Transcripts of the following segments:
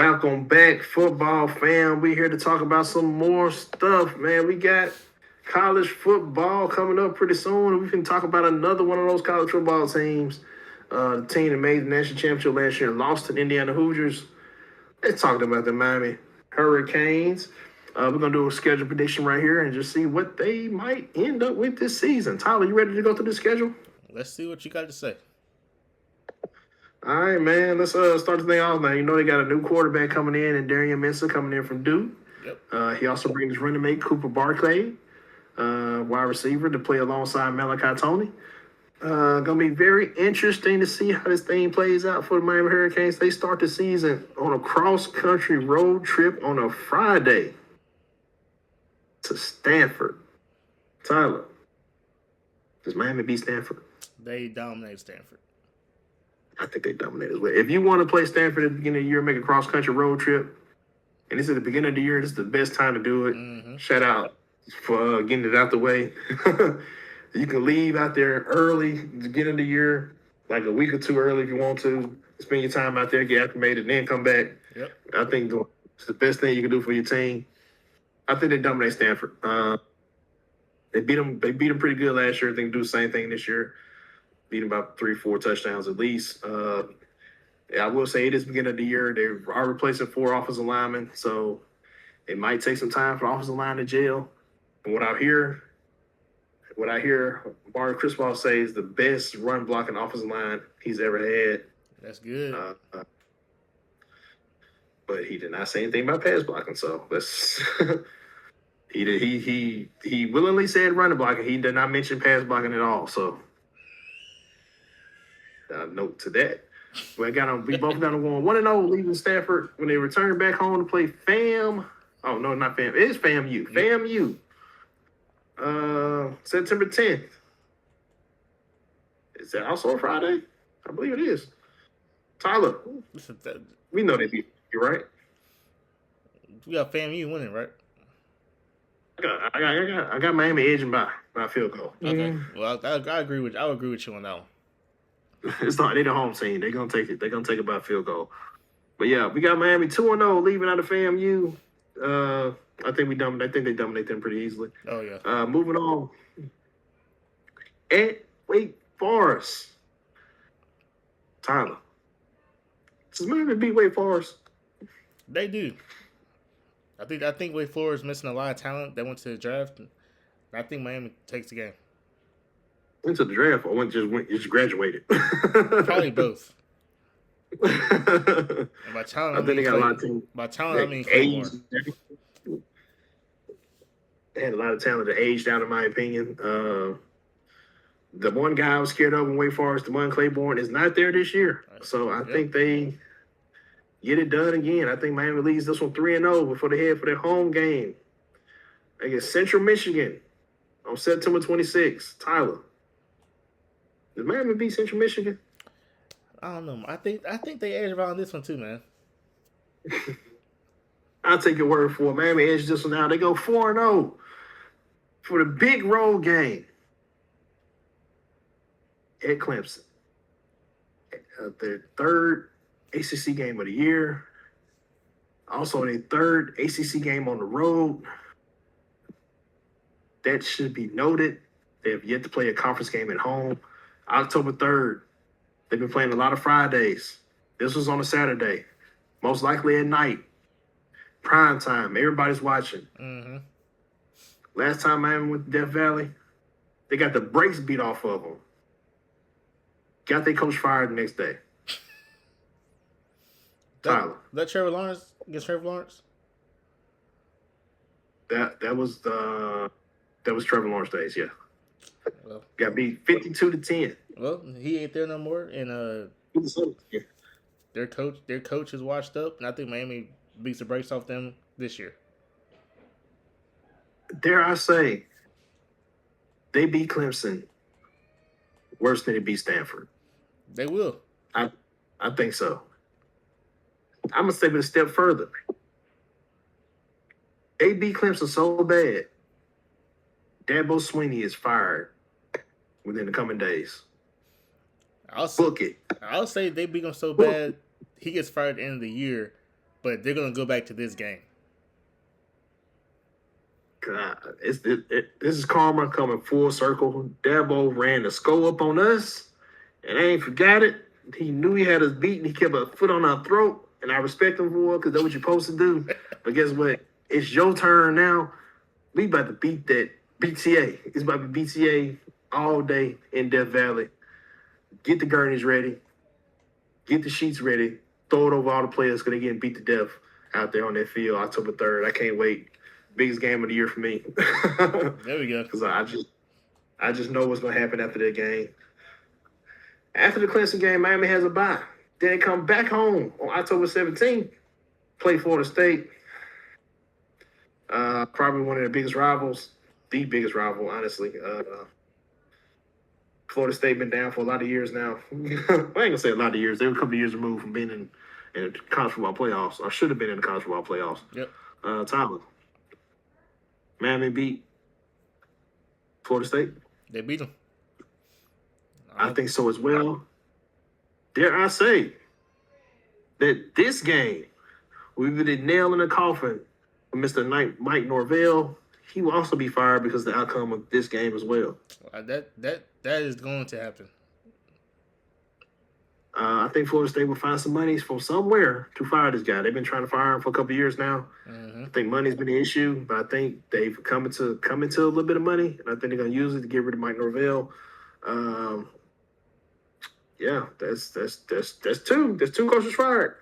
Welcome back, football fam. We here to talk about some more stuff, man. We got college football coming up pretty soon. We can talk about another one of those college football teams. The team that made the national championship last year and lost to the Indiana Hoosiers. Let's talk about the Miami Hurricanes. We're gonna do a schedule prediction right here and just see what they might end up with this season. Tyler, you ready to go through the schedule? Let's see what you got to say. All right, man. Let's start the thing off now. You know they got a new quarterback coming in, and Darian Mensah coming in from Duke. Yep. He also brings his running mate Cooper Barclay, wide receiver, to play alongside Malachi Tony. Gonna be very interesting to see how this thing plays out for the Miami Hurricanes. They start the season on a cross-country road trip on a Friday to Stanford. Tyler, does Miami beat Stanford? They dominate Stanford. I think they dominate as well. If you want to play Stanford at the beginning of the year, make a cross-country road trip, and this is the beginning of the year, this is the best time to do it. Mm-hmm. Shout out for getting it out the way. You can leave out there early to the beginning of the year, like a week or two early if you want to. Spend your time out there, get acclimated, then come back. Yep. I think it's the best thing you can do for your team. I think they dominate Stanford. They beat them pretty good last year. I think they do the same thing this year. Beat them about 3-4 touchdowns at least. I will say it is the beginning of the year. They are replacing 4 offensive linemen, so it might take some time for the offensive line to gel. And what I hear Mario Cristobal say is the best run blocking offensive line he's ever had. That's good. But he did not say anything about pass blocking, so that's he willingly said running blocking. He did not mention pass blocking at all. So note to that. We both got them going 1-0, leaving Stanford when they return back home to play FAM. Oh no, not FAM. It is FAMU. FAMU. September 10th. Is that also a Friday? I believe it is. Tyler, we know they beat you, right? We got FAMU winning, right? I got Miami edging by field goal. Okay. Well, I agree with you. I would agree with you on that one. It's not. They the home team. They're gonna take it. They're gonna take it by field goal. But yeah, we got Miami 2-0 leaving out of FAMU. I think we dominate. I think they dominate them pretty easily. Oh yeah. Moving on. At Wake Forest. Tyler, does Miami beat Wake Forest? They do. I think Wake Forest is missing a lot of talent. They went to the draft. I think Miami takes the game. Went to the draft or just graduated? Probably both. And by talent, I think they got a lot of talent. By talent, I mean Claymore. They had a lot of talent that aged out, in my opinion. The one guy I was scared of in Wake Forest, DeMond Claiborne, is not there this year. So I think they get it done again. I think Miami leads this one 3-0 before they head for their home game against Central Michigan on September 26th. Tyler, did Miami beat Central Michigan? I don't know. I think they edge around this one too, man. I'll take your word for it. Miami edge this one out. They go 4-0 for the big road game at Clemson. Their third ACC game of the year. Also, their third ACC game on the road. That should be noted. They have yet to play a conference game at home. October 3rd. They've been playing a lot of Fridays. This was on a Saturday. Most likely at night. Prime time. Everybody's watching. Mm-hmm. Last time Miami went to Death Valley, they got the brakes beat off of them. Got their coach fired the next day. Tyler. That Trevor Lawrence against Trevor Lawrence? That was Trevor Lawrence days, yeah. Well, got beat 52-10. Well, he ain't there no more, and Yeah. their coach is washed up, and I think Miami beats the brakes off them this year. Dare I say, they beat Clemson worse than they beat Stanford. They will. I think so. I'm gonna take it a step further. They beat Clemson so bad, Dabo Swinney is fired within the coming days. I'll Book it. I'll say they beat him so bad, he gets fired at the end of the year, but they're gonna go back to this game. God, this is karma coming full circle. Dabo ran the score up on us, and I ain't forgot it. He knew he had us beat, and he kept a foot on our throat, and I respect him for it because that's what you're supposed to do. But guess what? It's your turn now. We about to beat that BTA. It's about to be BTA all day in Death Valley. Get the gurneys ready. Get the sheets ready. Throw it over all the players because they're getting beat to death out there on that field October 3rd. I can't wait. Biggest game of the year for me. There we go. Because I just know what's going to happen after that game. After the Clemson game, Miami has a bye. Then they come back home on October 17th, play Florida State. Probably one of the biggest rivals, the biggest rival, honestly. Florida State been down for a lot of years now. I ain't gonna say a lot of years. They were a couple of years removed from being in the college football playoffs, or should have been in the college football playoffs. Yep. Tyler, Miami beat Florida State. They beat them. I think so as well. Dare I say that this game will be the nail in the coffin for Mr. Mike Norvell. He will also be fired because of the outcome of this game as well. That is going to happen. I think Florida State will find some money from somewhere to fire this guy. They've been trying to fire him for a couple of years now. Mm-hmm. I think money's been the issue, but I think they've come into a little bit of money, and I think they're going to use it to get rid of Mike Norvell. Yeah, that's two. That's two coaches fired.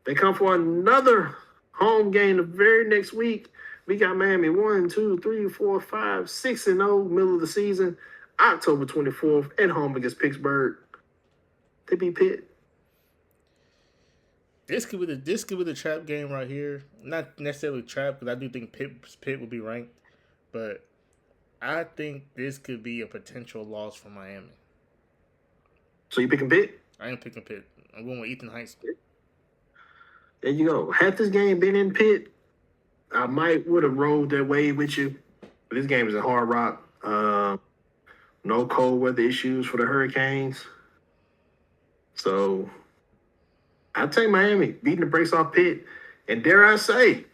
They come for another home game the very next week. We got Miami 1, 2, 3, 4, 5, 6-0, middle of the season, October 24th at home against Pittsburgh. They beat Pitt. This could be the trap game right here. Not necessarily trap because I do think Pitt will be ranked, but I think this could be a potential loss for Miami. So you picking Pitt? I ain't picking Pitt. I'm going with Ethan Heights. There you go. Had this game been in Pitt, I might would have rolled that way with you. But this game is a Hard Rock. No cold weather issues for the Hurricanes. So I take Miami beating the brakes off Pitt. And dare I say,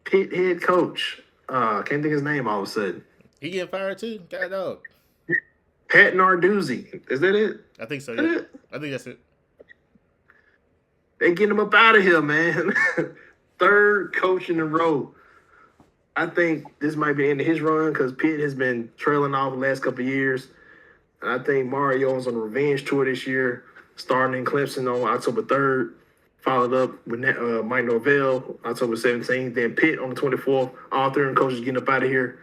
Pitt head coach. Can't think of his name all of a sudden. He getting fired too? God dog. Pat Narduzzi. Is that it? I think so. Is that Yeah. it? I think that's it. They getting him up out of here, man. Third coach in a row. I think this might be the end of his run because Pitt has been trailing off the last couple of years. And I think Mario is on a revenge tour this year, starting in Clemson on October 3rd, followed up with Mike Norvell, October 17th, then Pitt on the 24th. All three coaches getting up out of here.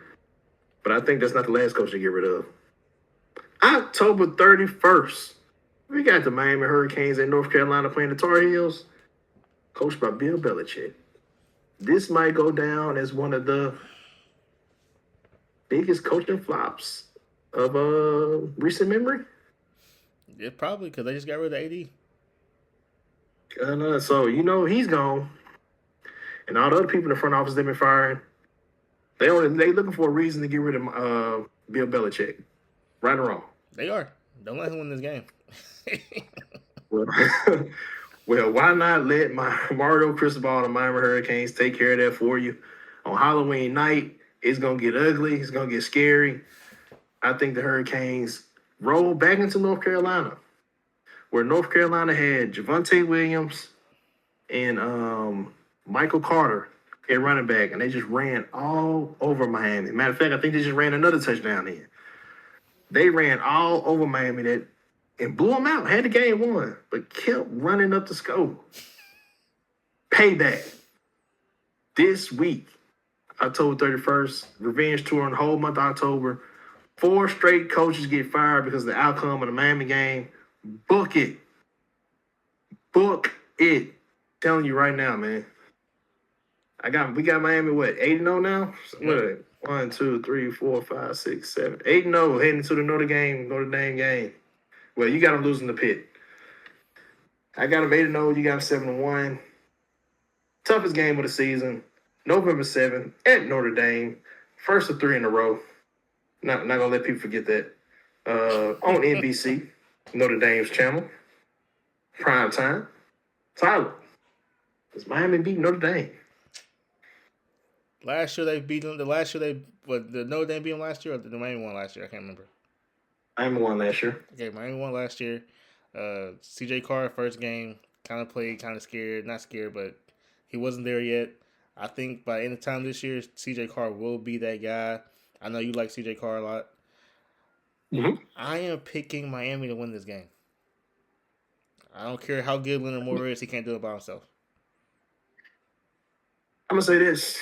But I think that's not the last coach to get rid of. October 31st, we got the Miami Hurricanes in North Carolina playing the Tar Heels, coached by Bill Belichick. This might go down as one of the biggest coaching flops of recent memory. Yeah, probably because they just got rid of AD. So he's gone, and all the other people in the front office they've been firing. They looking for a reason to get rid of Bill Belichick, right or wrong. They are. Don't let him win this game. Well, why not let Mario Cristobal and the Miami Hurricanes take care of that for you? On Halloween night, it's going to get ugly. It's going to get scary. I think the Hurricanes roll back into North Carolina, where North Carolina had Javonte Williams and Michael Carter at running back, and they just ran all over Miami. Matter of fact, I think they just ran another touchdown in. They ran all over Miami and blew them out, had the game won, but kept running up the score. Payback. This week, October 31st, revenge tour on the whole month of October. 4 straight coaches get fired because of the outcome of the Miami game. Book it. Book it. Telling you right now, man. We got Miami, 8-0 now? What? 1, 2, 3, 4, 5, 6, 7, 8-0 heading to the Notre Dame game. Well, you got them losing the Pitt. I got them 8-0. You got them 7-1. Toughest game of the season. November 7th at Notre Dame. First of 3 in a row. Not gonna let people forget that. On NBC, Notre Dame's channel. Prime time. Tyler, does Miami beat Notre Dame? Last year they beat them. The last year the Notre Dame beat them last year, or the Miami won last year? I can't remember. Miami won last year. Okay, Miami won last year. CJ Carr first game kind of played kind of scared, not scared, but he wasn't there yet. I think by any time this year, CJ Carr will be that guy. I know you like CJ Carr a lot. Mm-hmm. I am picking Miami to win this game. I don't care how good Leonard Moore is; he can't do it by himself. I'm gonna say this: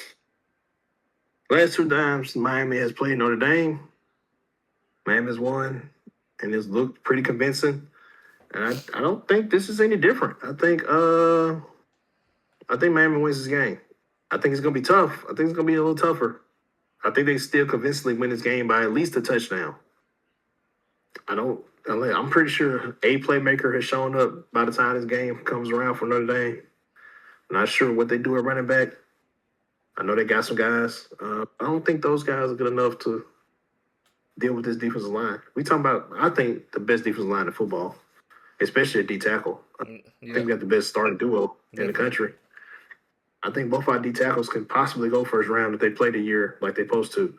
last 2 times Miami has played Notre Dame, Miami has won, and it's looked pretty convincing. And I don't think this is any different. I think Miami wins this game. I think it's gonna be tough. I think it's gonna be a little tougher. I think they still convincingly win this game by at least a touchdown. I'm pretty sure a playmaker has shown up by the time this game comes around for Notre Dame. Not sure what they do at running back. I know they got some guys. I don't think those guys are good enough to deal with this defensive line. We talking about, I think, the best defensive line in football, especially at D tackle. I think we got the best starting duo in the country. I think both our D tackles can possibly go first round if they play the year like they're supposed to.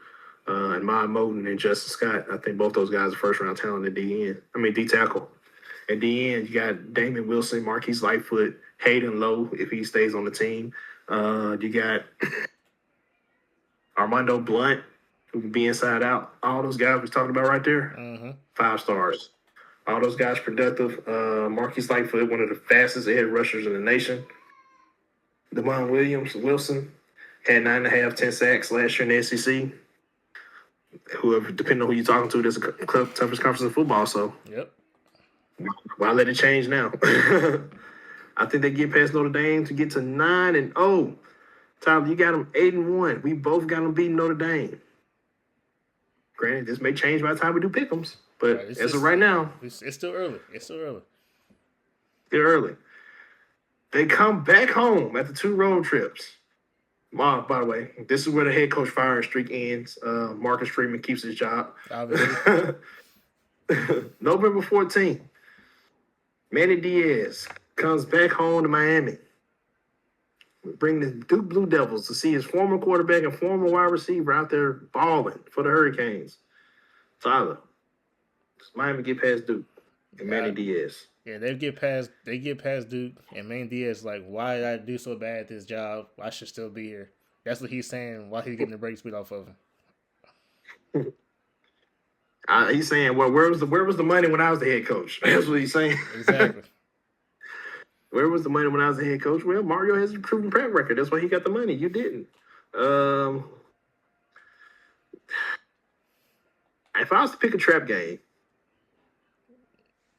And Maya Moten and Justin Scott, I think both those guys are first round talent at D tackle. At D end, you got Damon Wilson, Marquise Lightfoot, Hayden Lowe if he stays on the team. You got Armando Blunt, who can be inside out. All those guys we're talking about right there, 5 stars. All those guys productive. Marquise Lightfoot, one of the fastest edge rushers in the nation. Devon Wilson had 9.5, 10 sacks last year in the SEC. Whoever, depending on who you're talking to, this is the toughest conference in football. So, why let it change now? I think they get past Notre Dame to get to 9-0. Tyler, you got them 8-1. We both got them beating Notre Dame. Granted, this may change by the time we do pick'ems, but as of right now, it's still early. Still early. They come back home after 2 road trips. By the way, this is where the head coach firing streak ends. Marcus Freeman keeps his job. November 14th, Manny Diaz comes back home to Miami. Bring the Duke Blue Devils to see his former quarterback and former wide receiver out there balling for the Hurricanes. Tyler, does Miami get past Duke and Manny Diaz? Yeah, they get past Duke, and Manny Diaz like, why did I do so bad at this job? I should still be here. That's what he's saying while he's getting the break speed off of him. He's saying, well, where was the money when I was the head coach? That's what he's saying. Exactly. Where was the money when I was the head coach? Well, Mario has a proven track record. That's why he got the money. You didn't. If I was to pick a trap game,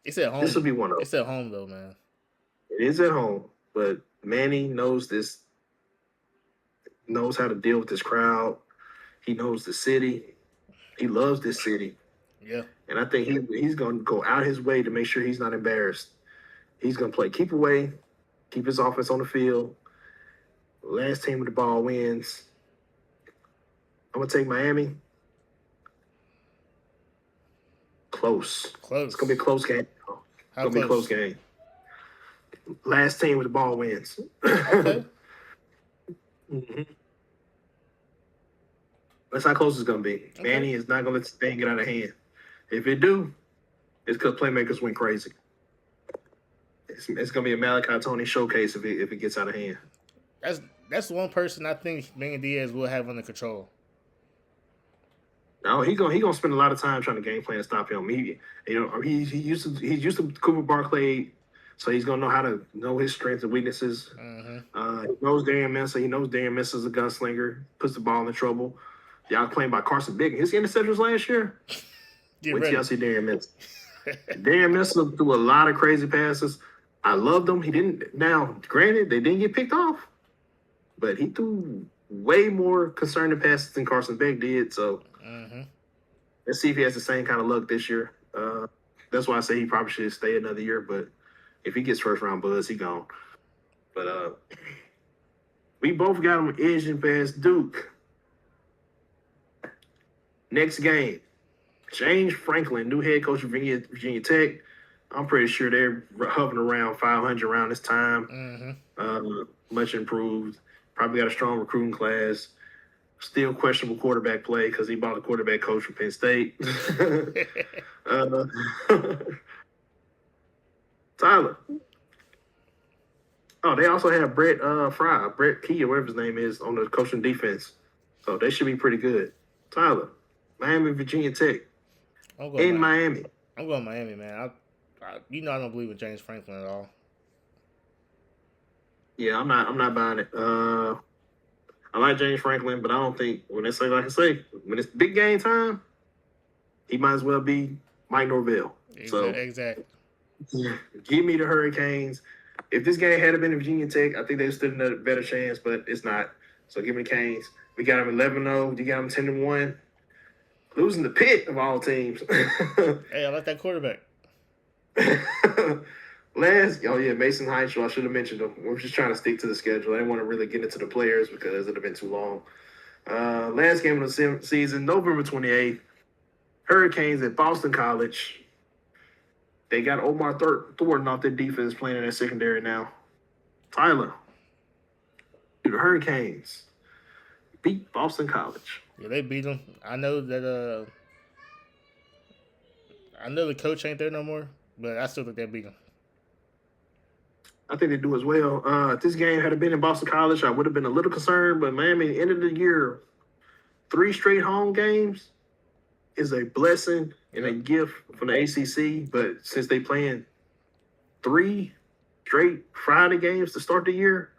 it's at home. This will be one of them. It's at home, though, man. It is at home, but Manny knows this. Knows how to deal with this crowd. He knows the city. He loves this city. Yeah. And I think he's going to go out his way to make sure he's not embarrassed. He's going to play keep away, keep his offense on the field. Last team with the ball wins. I'm going to take Miami. Close. It's going to be a close game. It's going to be a close game. Last team with the ball wins. Okay. That's how close it's going to be. Okay. Manny is not going to let this thing get out of hand. If it do, it's because playmakers went crazy. It's going to be a Malachi Tony showcase if it gets out of hand. That's one person I think Manny Diaz will have under control. No, he's gonna spend a lot of time trying to game plan to stop him. He's used to Cooper Barclay, so he's gonna know how to know his strengths and weaknesses. Mm-hmm. He knows Darian Mensah. He knows Darian Mensah is a gunslinger. Puts the ball in trouble. Y'all playing by Carson Big. His interceptions last year. Wait till y'all see Darian Mensah. Darian Mensah threw a lot of crazy passes. I loved him. He didn't. Now, granted, they didn't get picked off, but he threw way more concerning passes than Carson Beck did. So let's see if he has the same kind of luck this year. That's why I say he probably should stay another year. But if he gets first round buzz, he gone. But we both got him edging past Duke. Next game, James Franklin, new head coach of Virginia Tech. I'm pretty sure they're hovering around 500 around this time. Mm-hmm. Much improved. Probably got a strong recruiting class. Still questionable quarterback play because he bought a quarterback coach from Penn State. uh, Tyler. Oh, they also have Brett Brett Key or whatever his name is on the coaching defense. So they should be pretty good. Tyler, Miami, Virginia Tech, I'm going in Miami. Miami. I'm going Miami, man. I I don't believe in James Franklin at all. Yeah, I'm not buying it. I like James Franklin, but I don't think when they say like I say, when it's big game time, he might as well be Mike Norvell. So Exactly. give me the Hurricanes. If this game had been in Virginia Tech, I think they stood a better chance, but it's not. So give me the Canes. We got them 11-0. You got them 10-1. Losing the pit of all teams. Hey, I like that quarterback. Mason Heischel. I should have mentioned him. We're just trying to stick to the schedule. I didn't want to really get into the players because it would have been too long. Last game of the season, November 28th. Hurricanes at Boston College. They got Omar Thornton off their defense playing in their secondary now. Tyler, the Hurricanes beat Boston College. Yeah, they beat them. I know that. I know the coach ain't there no more, but I still think they beat them. I think they do as well. If this game had been in Boston College, I would have been a little concerned, but Miami, end of the year, 3 straight home games is a blessing and a gift from the ACC. But since they playing 3 straight Friday games to start the year,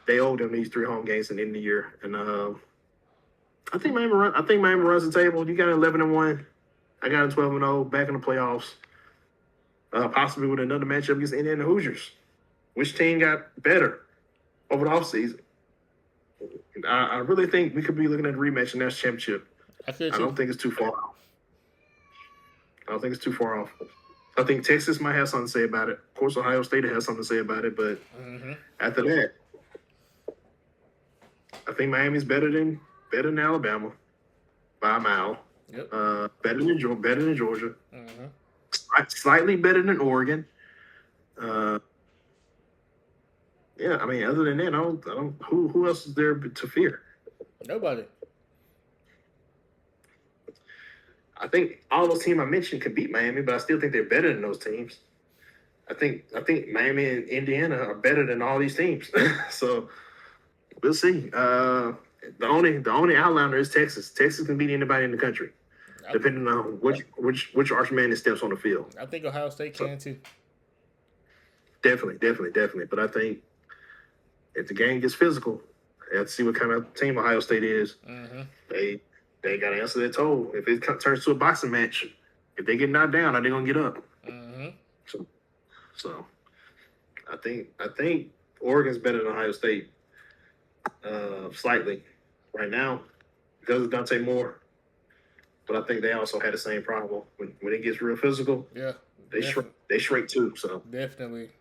they owe them these 3 home games in the end of the year. And I think Miami runs the table. You got 11-1. I got 12-0 back in the playoffs. Possibly with another matchup against the Indiana Hoosiers. Which team got better over the offseason? I really think we could be looking at a rematch in that championship. I don't think it's too far off. I think Texas might have something to say about it. Of course, Ohio State has something to say about it, but after that, I think Miami's better than Alabama by a mile. Yep. Better than Georgia. Slightly better than Oregon. Yeah, I mean, other than that, I don't. Who else is there to fear? Nobody. I think all those teams I mentioned could beat Miami, but I still think they're better than those teams. I think Miami and Indiana are better than all these teams. So we'll see. The only outlier is Texas. Texas can beat anybody in the country, depending on which Archman steps on the field. I think Ohio State can too. Definitely. But I think if the game gets physical, they have to see what kind of team Ohio State is. They got to answer their toll. If it turns to a boxing match, if they get knocked down, are they gonna get up? So I think Oregon's better than Ohio State slightly right now because of Dante Moore. But I think they also had the same problem when it gets real physical. Yeah, they shrink too. So definitely.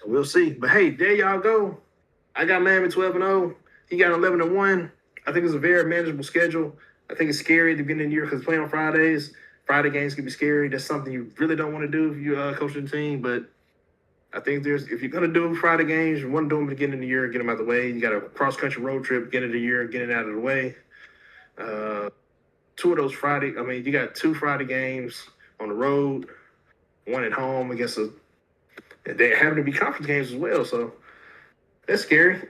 We'll see. But hey, there y'all go. I got Miami 12-0. He got 11-1. I think it's a very manageable schedule. I think it's scary at the beginning of the year because playing on Fridays, Friday games can be scary. That's something you really don't want to do if you're coaching the team. But I think if you're going to do Friday games, you want to do them at the beginning of the year and get them out of the way. You got a cross-country road trip, beginning of the year, and get it out of the way. 2 of those you got 2 Friday games on the road, 1 at home against they happen to be conference games as well, so that's scary.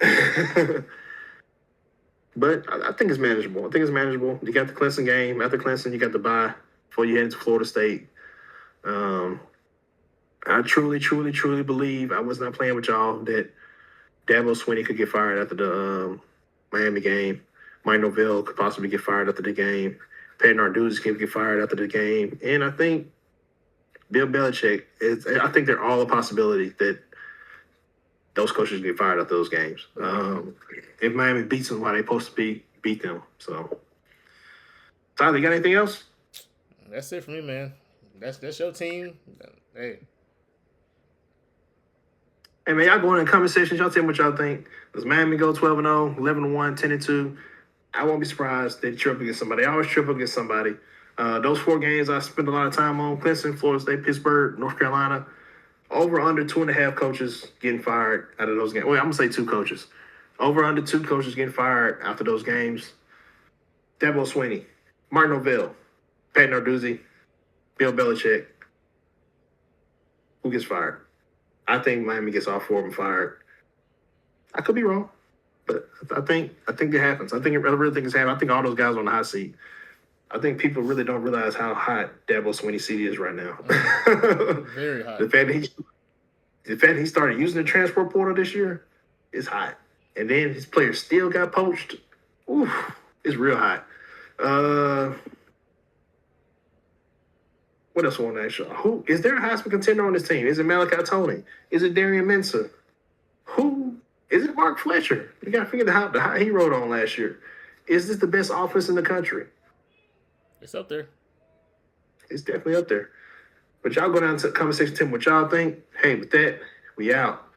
But I think it's manageable. You got the Clemson game. After Clemson, you got the bye before you head into Florida State. I truly believe, I was not playing with y'all, that Dabo Swinney could get fired after the Miami game. Mike Norvell could possibly get fired after the game. Pat Narduzzi can get fired after the game. And I think Bill Belichick, I think they're all a possibility that those coaches get fired after those games. If Miami beats them while they're supposed to beat them. So, Tyler, you got anything else? That's it for me, man. That's your team. Hey. Hey, man, y'all go in the comment section. Y'all tell me what y'all think. Does Miami go 12-0, 11-1, 10-2? I won't be surprised they trip against somebody. I always trip against somebody. Those 4 games I spent a lot of time on: Clemson, Florida State, Pittsburgh, North Carolina. Over under 2.5 coaches getting fired out of those games. Well, I'm gonna say 2 coaches. Over under 2 coaches getting fired after those games. Dabo Swinney, Martin O'Ville, Pat Narduzzi, Bill Belichick. Who gets fired? I think Miami gets all 4 of them fired. I could be wrong, but I think it happens. I really think it's happening. I think all those guys are on the hot seat. I think people really don't realize how hot Dabo Swinney's seat is right now. Very hot. The fact he started using the transport portal this year is hot. And then his players still got poached. Oof, it's real hot. What else I want to ask you? Who is there a Heisman contender on this team? Is it Malachi Tony? Is it Darian Mensah? Who is it? Mark Fletcher? You got to figure out how he rode on last year. Is this the best offense in the country? It's up there. It's definitely up there. But y'all go down to the comment section, tell me what y'all think. Hey, with that, we out.